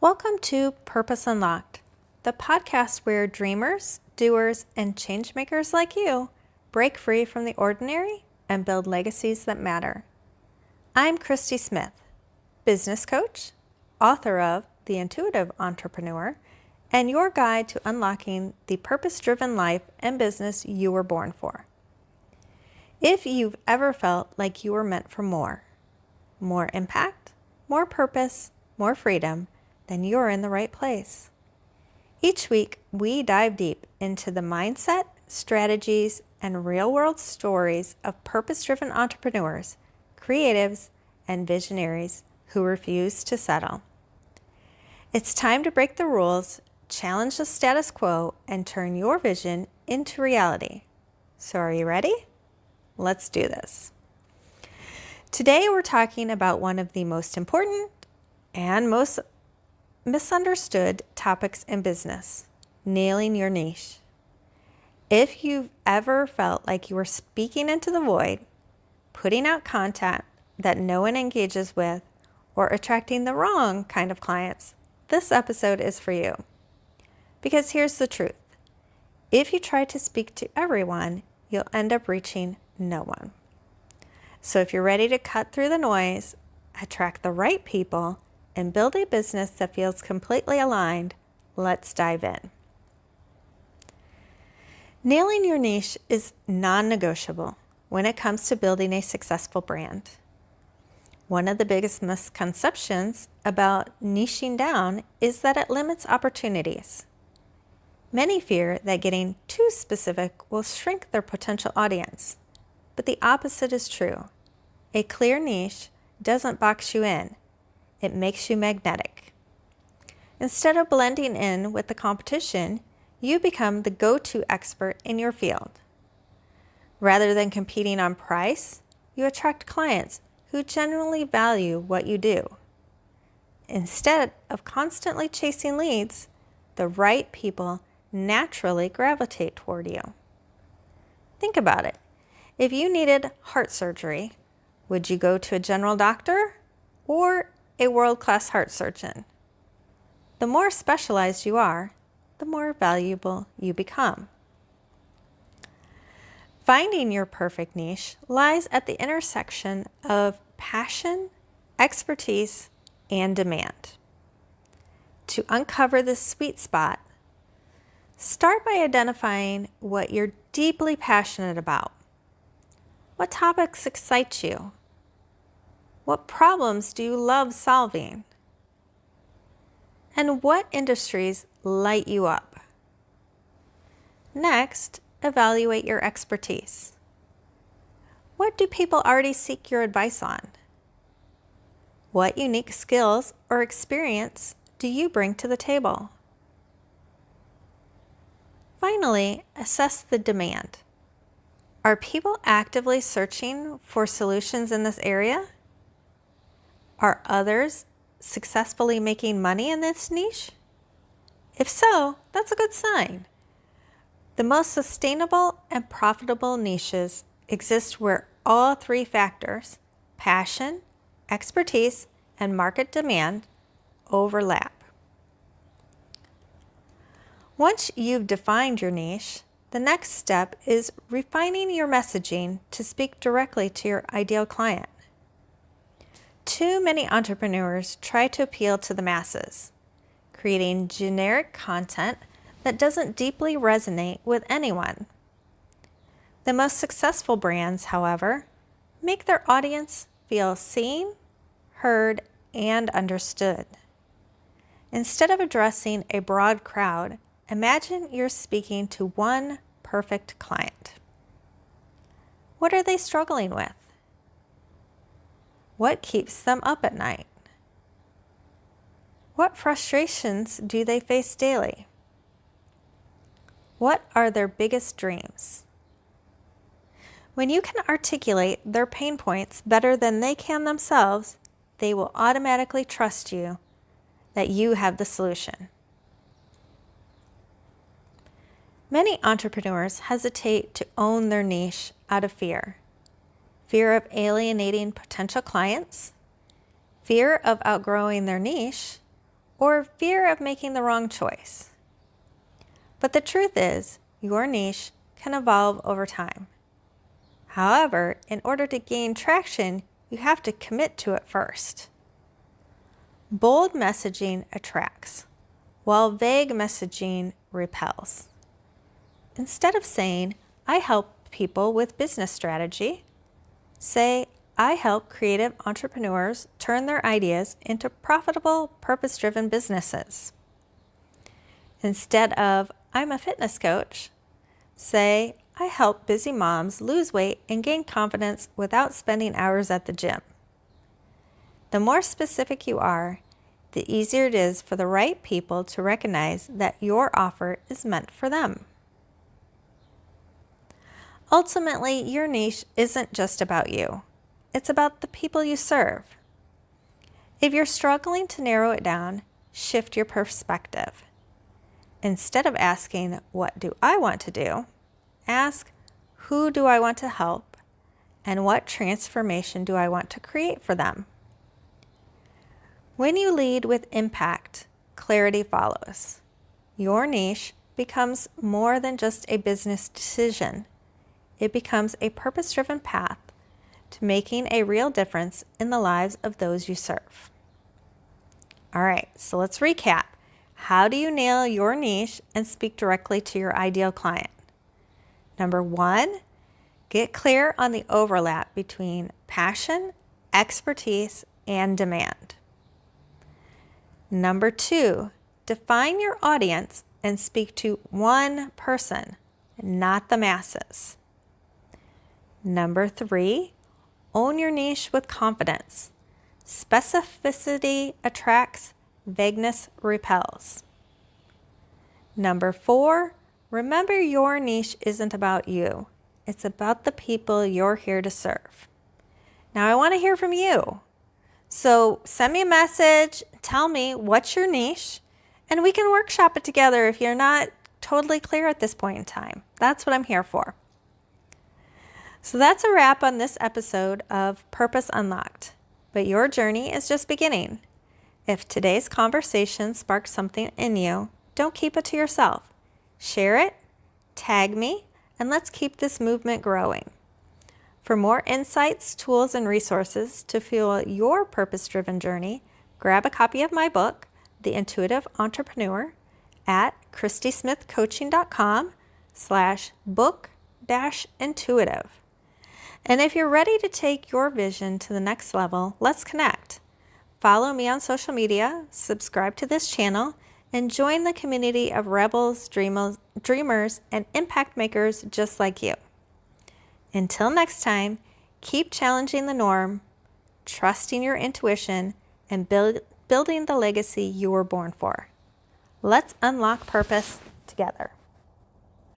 Welcome to Purpose Unlocked, the podcast where dreamers, doers, and changemakers like you break free from the ordinary and build legacies that matter. I'm Christy Smith, business coach, author of The Intuitive Entrepreneur, and your guide to unlocking the purpose-driven life and business you were born for. If you've ever felt like you were meant for more impact, more purpose, more freedom, then you're in the right place. Each week, we dive deep into the mindset, strategies, and real-world stories of purpose-driven entrepreneurs, creatives, and visionaries who refuse to settle. It's time to break the rules, challenge the status quo, and turn your vision into reality. So are you ready? Let's do this. Today, we're talking about one of the most important and most misunderstood topics in business, nailing your niche. If you've ever felt like you were speaking into the void, putting out content that no one engages with, or attracting the wrong kind of clients, this episode is for you. Because here's the truth. If you try to speak to everyone, you'll end up reaching no one. So if you're ready to cut through the noise, attract the right people, and build a business that feels completely aligned, let's dive in. Nailing your niche is non-negotiable when it comes to building a successful brand. One of the biggest misconceptions about niching down is that it limits opportunities. Many fear that getting too specific will shrink their potential audience, but the opposite is true. A clear niche doesn't box you in. It makes you magnetic. Instead of blending in with the competition, you become the go-to expert in your field. Rather than competing on price, you attract clients who genuinely value what you do. Instead of constantly chasing leads, the right people naturally gravitate toward you. Think about it. If you needed heart surgery, would you go to a general doctor or a world-class heart surgeon? The more specialized you are, the more valuable you become. Finding your perfect niche lies at the intersection of passion, expertise, and demand. To uncover this sweet spot, start by identifying what you're deeply passionate about. What topics excite you? What problems do you love solving? And what industries light you up? Next, evaluate your expertise. What do people already seek your advice on? What unique skills or experience do you bring to the table? Finally, assess the demand. Are people actively searching for solutions in this area? Are others successfully making money in this niche? If so, that's a good sign. The most sustainable and profitable niches exist where all three factors, passion, expertise, and market demand, overlap. Once you've defined your niche, the next step is refining your messaging to speak directly to your ideal client. Too many entrepreneurs try to appeal to the masses, creating generic content that doesn't deeply resonate with anyone. The most successful brands, however, make their audience feel seen, heard, and understood. Instead of addressing a broad crowd, imagine you're speaking to one perfect client. What are they struggling with? What keeps them up at night? What frustrations do they face daily? What are their biggest dreams? When you can articulate their pain points better than they can themselves, they will automatically trust you that you have the solution. Many entrepreneurs hesitate to own their niche out of fear. Fear of alienating potential clients, fear of outgrowing their niche, or fear of making the wrong choice. But the truth is, your niche can evolve over time. However, in order to gain traction, you have to commit to it first. Bold messaging attracts, while vague messaging repels. Instead of saying, I help people with business strategy, say, I help creative entrepreneurs turn their ideas into profitable, purpose-driven businesses. Instead of, I'm a fitness coach, say, I help busy moms lose weight and gain confidence without spending hours at the gym. The more specific you are, the easier it is for the right people to recognize that your offer is meant for them. Ultimately, your niche isn't just about you. It's about the people you serve. If you're struggling to narrow it down, shift your perspective. Instead of asking, what do I want to do? Ask, who do I want to help? And what transformation do I want to create for them? When you lead with impact, clarity follows. Your niche becomes more than just a business decision. It becomes a purpose-driven path to making a real difference in the lives of those you serve. All right, so let's recap. How do you nail your niche and speak directly to your ideal client? Number 1, get clear on the overlap between passion, expertise, and demand. Number 2, define your audience and speak to one person, not the masses. Number 3, own your niche with confidence. Specificity attracts, vagueness repels. Number 4, remember your niche isn't about you. It's about the people you're here to serve. Now I want to hear from you. So send me a message, tell me what's your niche, and we can workshop it together if you're not totally clear at this point in time. That's what I'm here for. So that's a wrap on this episode of Purpose Unlocked, but your journey is just beginning. If today's conversation sparked something in you, don't keep it to yourself. Share it, tag me, and let's keep this movement growing. For more insights, tools, and resources to fuel your purpose-driven journey, grab a copy of my book, The Intuitive Entrepreneur, at christysmithcoaching.com/book-intuitive. And if you're ready to take your vision to the next level, let's connect. Follow me on social media, subscribe to this channel, and join the community of rebels, dreamers, and impact makers just like you. Until next time, keep challenging the norm, trusting your intuition, and building the legacy you were born for. Let's unlock purpose together.